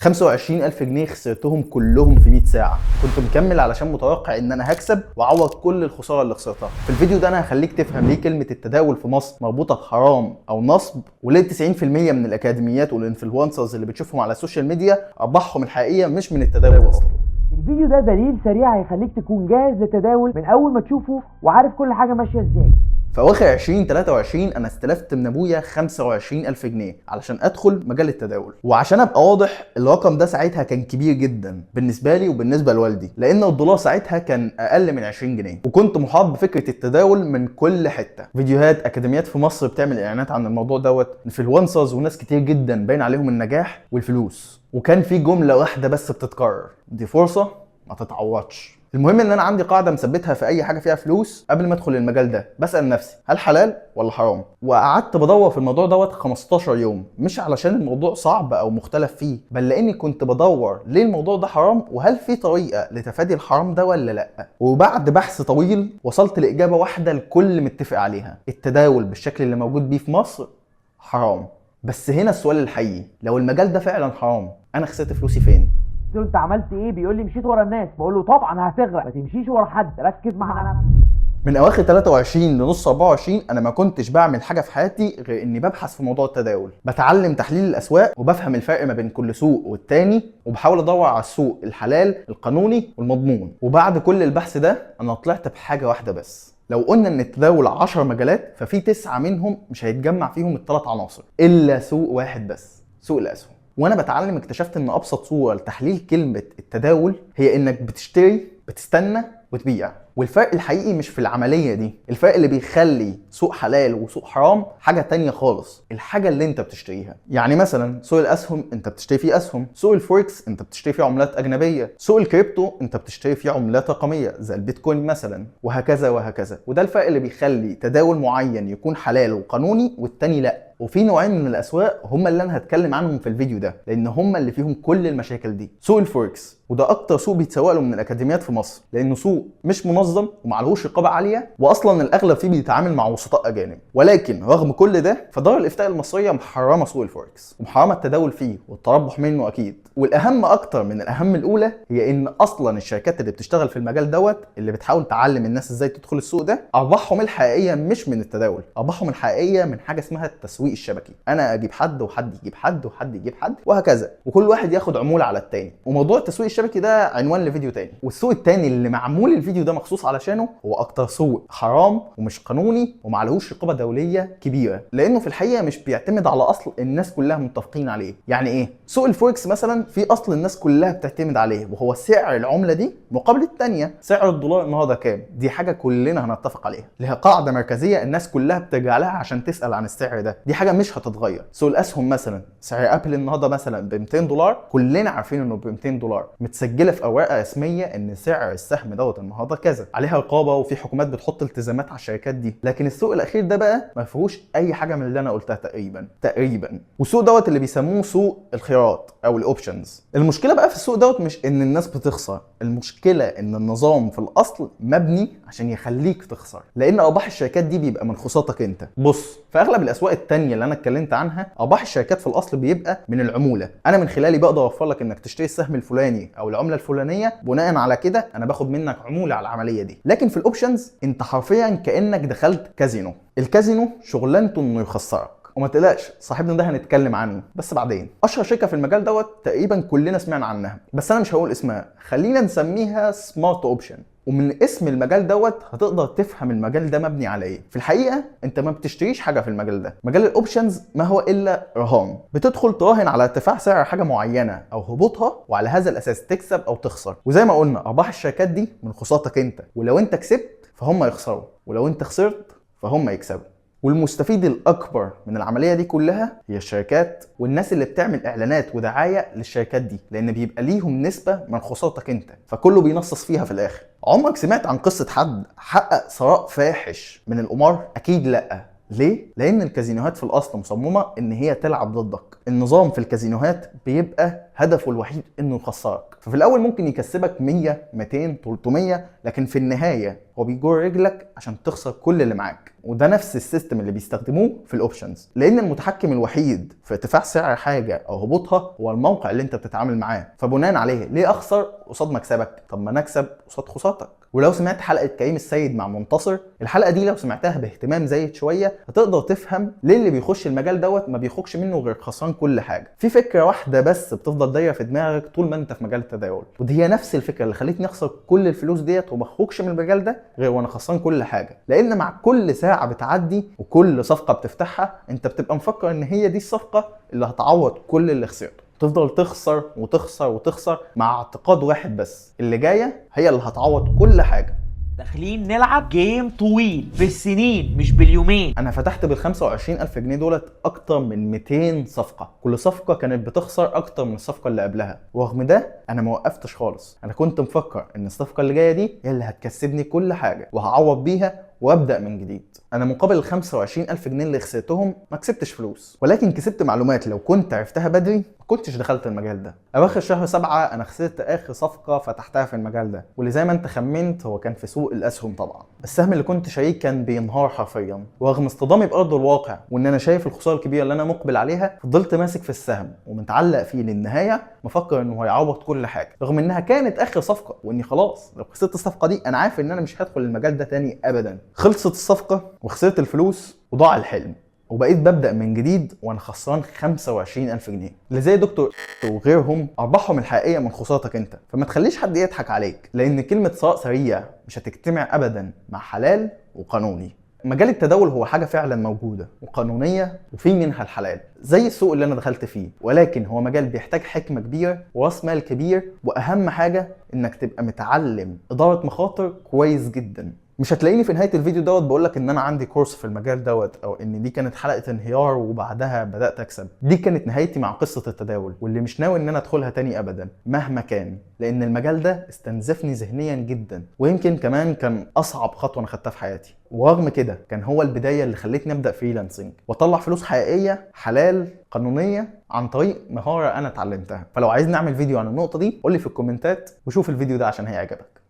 25,000 جنيه خسرتهم كلهم في 100 ساعة. كنت مكمل علشان متوقع ان انا هكسب واعوض كل الخسارة اللي خسرتها. في الفيديو ده انا هخليك تفهم ليه كلمة التداول في مصر مربوطة بحرام او نصب، وليه 90% من الاكاديميات والانفلونسرز اللي بتشوفهم على السوشيال ميديا ارباحهم الحقيقية مش من التداول اصلا. الفيديو ده دليل سريع هيخليك تكون جاهز للتداول من اول ما تشوفه وعارف كل حاجة ماشية ازاي. في اواخر 2023 انا استلفت من ابويا 25,000 جنيه علشان ادخل مجال التداول. وعشان ابقى واضح، الرقم ده ساعتها كان كبير جدا بالنسبه لي وبالنسبه لوالدي، لان الدولار ساعتها كان اقل من 20 جنيه. وكنت محاط بفكره التداول من كل حته، فيديوهات، اكاديميات في مصر بتعمل اعلانات عن الموضوع دوت، انفلونسرز وناس كتير جدا باين عليهم النجاح والفلوس. وكان في جمله واحده بس بتتكرر: دي فرصه ما تتعوضش. المهم ان انا عندي قاعده مثبتها في اي حاجه فيها فلوس قبل ما ادخل المجال ده، بسال نفسي هل حلال ولا حرام. وقعدت بدور في الموضوع دوت 15 يوم، مش علشان الموضوع صعب او مختلف فيه، بل لاني كنت بدور ليه الموضوع ده حرام، وهل في طريقه لتفادي الحرام ده ولا لا. وبعد بحث طويل وصلت لاجابه واحده الكل متفق عليها: التداول بالشكل اللي موجود بيه في مصر حرام. بس هنا السؤال الحقيقي: لو المجال ده فعلا حرام، انا خسرت فلوسي فين؟ قلت له انت عملت ايه؟ بيقول لي مشيت ورا الناس. بقول له طبعا هتغرق، ما تمشيش ورا حد، ركز مع نفسك. من اواخر 23 لنص 24 انا ما كنتش بعمل حاجه في حياتي غير اني ببحث في موضوع التداول، بتعلم تحليل الاسواق وبفهم الفرق ما بين كل سوق والتاني، وبحاول ادور على السوق الحلال القانوني والمضمون. وبعد كل البحث ده انا طلعت بحاجه واحده بس: لو قلنا ان التداول 10 مجالات، ففي 9 منهم مش هيتجمع فيهم الثلاث عناصر الا سوق واحد بس، سوق الاسهم. وانا بتعلم اكتشفت ان ابسط صوره لتحليل كلمه التداول هي انك بتشتري، بتستنى، وتبيع. والفرق الحقيقي مش في العملية دي، الفرق اللي بيخلي سوق حلال وسوق حرام حاجة تانية خالص: الحاجة اللي انت بتشتريها. يعني مثلا سوق الاسهم انت بتشتري فيه اسهم، سوق الفوركس انت بتشتري فيه عملات اجنبية، سوق الكريبتو انت بتشتري فيه عملات رقمية زي البيتكوين مثلا، وهكذا وهكذا. وده الفرق اللي بيخلي تداول معين يكون حلال وقانوني والتاني لا. وفي نوعين من الاسواق هم اللي انا هتكلم عنهم في الفيديو ده، لان هم اللي فيهم كل المشاكل دي. سوق الفوركس، وده اكتر سوق بيتسوق له من الاكاديميات في مصر، لانه سوق مش منظم ومعلهوش رقابه عاليه، واصلا الاغلب فيه بيتعامل مع وسطاء اجانب. ولكن رغم كل ده، فدار الافتاء المصريه محرمه سوق الفوركس ومحرمه التداول فيه والتربح منه اكيد. والاهم اكتر من الاهم الاولى هي ان اصلا الشركات اللي بتشتغل في المجال دوت، اللي بتحاول تعلم الناس ازاي تدخل السوق ده، ارباحهم الحقيقيه مش من التداول، ارباحهم الحقيقيه من حاجه اسمها التسويق الشبكي. انا اجيب حد وحد يجيب حد وحد يجيب حد وهكذا، وكل واحد ياخد عموله على التاني. وموضوع التسويق الشبكي ده عنوان لفيديو تاني. والسوق التاني اللي معمول الفيديو ده مخصوص علشانه هو اكتر سوق حرام ومش قانوني ومعلهوش رقابه دوليه كبيره، لانه في الحقيقه مش بيعتمد على اصل الناس كلها متفقين عليه. يعني ايه؟ سوق الفوركس مثلا في اصل الناس كلها بتعتمد عليه، وهو سعر العمله دي مقابل الثانيه. سعر الدولار النهارده كام؟ دي حاجه كلنا هنتفق عليها، لها قاعده مركزيه الناس كلها بترجع لها عشان تسال عن السعر ده، دي حاجه مش هتتغير. سوق الاسهم مثلا، سعر ابل النهارده مثلا ب 200 دولار، كلنا عارفين انه ب 200 دولار، متسجله في اوراق رسميه ان سعر السهم دوت النهارده كذا، عليها رقابه وفي حكومات بتحط التزامات على الشركات دي. لكن السوق الاخير ده بقى ما فيهوش اي حاجه من اللي انا قلتها تقريبا. والسوق دوت اللي بيسموه سوق الخيارات او الاوبشنز. المشكله بقى في السوق دوت مش ان الناس بتخسر، المشكله ان النظام في الاصل مبني عشان يخليك تخسر، لان ارباح الشركات دي بيبقى من خسارتك انت. بص، في اغلب الاسواق التانيه اللي انا اتكلمت عنها، ارباح الشركات في الاصل بيبقى من العموله. انا من خلالي بقدر اوفر لك انك تشتري السهم الفلاني او العمله الفلانيه، بناء على كده انا باخد منك عموله على العمليه دي. لكن في الاوبشنز انت حرفيا كانك دخلت كازينو. الكازينو شغلانته انه يخسرك، وما تقلقش صاحبنا ده هنتكلم عنه بس بعدين. اشهر شركه في المجال دوت تقريبا كلنا سمعنا عنها، بس انا مش هقول اسمها، خلينا نسميها سمارت اوبشن. ومن اسم المجال دوت هتقدر تفهم المجال ده مبني على ايه. في الحقيقه انت ما بتشتريش حاجه في المجال ده، مجال الاوبشنز ما هو الا رهان. بتدخل تراهن على ارتفاع سعر حاجه معينه او هبوطها، وعلى هذا الاساس تكسب او تخسر. وزي ما قلنا ارباح الشركات دي من خسارتك انت، ولو انت كسبت فهم يخسروا، ولو انت خسرت فهم يكسبوا. والمستفيد الاكبر من العمليه دي كلها هي الشركات والناس اللي بتعمل اعلانات ودعايه للشركات دي، لان بيبقى ليهم نسبه من خسارتك انت، فكله بينصص فيها في الاخر. عمرك سمعت عن قصه حد حقق ثراء فاحش من القمار؟ اكيد لا. ليه؟ لان الكازينوهات في الاصل مصممه ان هي تلعب ضدك. النظام في الكازينوهات بيبقى هدفه الوحيد انه يخسرك. ففي الاول ممكن يكسبك 100 200 300، لكن في النهايه هو بيجر رجلك عشان تخسر كل اللي معاك. وده نفس السيستم اللي بيستخدموه في الاوبشنز، لان المتحكم الوحيد في ارتفاع سعر حاجه او هبوطها هو الموقع اللي انت بتتعامل معاه. فبناء عليه ليه اخسر قصاد مكسبك؟ طب ما نكسب قصاد خسارتك. ولو سمعت حلقه كريم السيد مع منتصر، الحلقه دي لو سمعتها باهتمام زايد شويه هتقدر تفهم ليه اللي بيخش المجال دوت ما بيخرجش منه غير خسران كل حاجه. في فكره واحده بس بتفضل دايره في دماغك طول ما انت في مجال التداول، ودي هي نفس الفكره اللي خلتني اخسر كل الفلوس ديت وما اخرجش من المجال ده غير وانا خسران كل حاجه. لان مع كل ساعه بتعدي وكل صفقه بتفتحها انت بتبقى مفكر ان هي دي الصفقه اللي هتعوض كل اللي خسرته. تفضل تخسر وتخسر وتخسر مع اعتقاد واحد بس، اللي جايه هي اللي هتعوض كل حاجه. داخلين نلعب جيم طويل بالسنين مش باليومين. انا فتحت بال 25,000 جنيه دولت اكتر من 200 صفقه، كل صفقه كانت بتخسر اكتر من الصفقه اللي قبلها، ورغم ده انا ما وقفتش خالص. انا كنت مفكر ان الصفقه اللي جايه دي هي اللي هتكسبني كل حاجه وهعوض بيها وابدا من جديد. انا مقابل ال 25,000 جنيه اللي خسرتهم ما كسبتش فلوس، ولكن كسبت معلومات لو كنت عرفتها بدري ما كنتش دخلت المجال ده. اواخر شهر 7 انا خسرت اخر صفقه فتحتها في المجال ده، واللي زي ما انت خمنت هو كان في سوق الاسهم. طبعا السهم اللي كنت شاريه كان بينهار حرفيا، ورغم اصطدامي بارض الواقع وان انا شايف الخساره الكبيره اللي انا مقبل عليها فضلت ماسك في السهم ومتعلق فيه للنهايه، مفكر انه هيعوض كل حاجه، رغم انها كانت اخر صفقه واني خلاص لو خسرت الصفقه دي انا عارف ان انا مش هدخل المجال ده تاني ابدا. خلصت الصفقه وخسرت الفلوس وضاع الحلم، وبقيت ببدأ من جديد وانا خسران 25,000 جنيه. اللي زي دكتور وغيرهم ارباحهم الحقيقيه من خسارتك انت، فما تخليش حد يضحك عليك، لان كلمه ثراء سريع مش هتجتمع ابدا مع حلال وقانوني. مجال التداول هو حاجه فعلا موجوده وقانونيه وفي منها الحلال زي السوق اللي انا دخلت فيه، ولكن هو مجال بيحتاج حكمه كبيره وراس مال كبير، واهم حاجه انك تبقى متعلم اداره مخاطر كويس جدا. مش هتلاقيني في نهايه الفيديو دوت بقولك ان انا عندي كورس في المجال دوت او ان دي كانت حلقه انهيار وبعدها بدات اكسب. دي كانت نهايتي مع قصه التداول، واللي مش ناوي ان انا ادخلها تاني ابدا مهما كان، لان المجال ده استنزفني ذهنيا جدا، ويمكن كمان كان اصعب خطوه انا خدتها في حياتي. ورغم كده كان هو البدايه اللي خلتني ابدا فريلانسنج واطلع فلوس حقيقيه حلال قانونيه عن طريق مهاره انا اتعلمتها. فلو عايز نعمل فيديو عن النقطه دي قول لي في الكومنتات وشوف الفيديو ده عشان هيعجبك.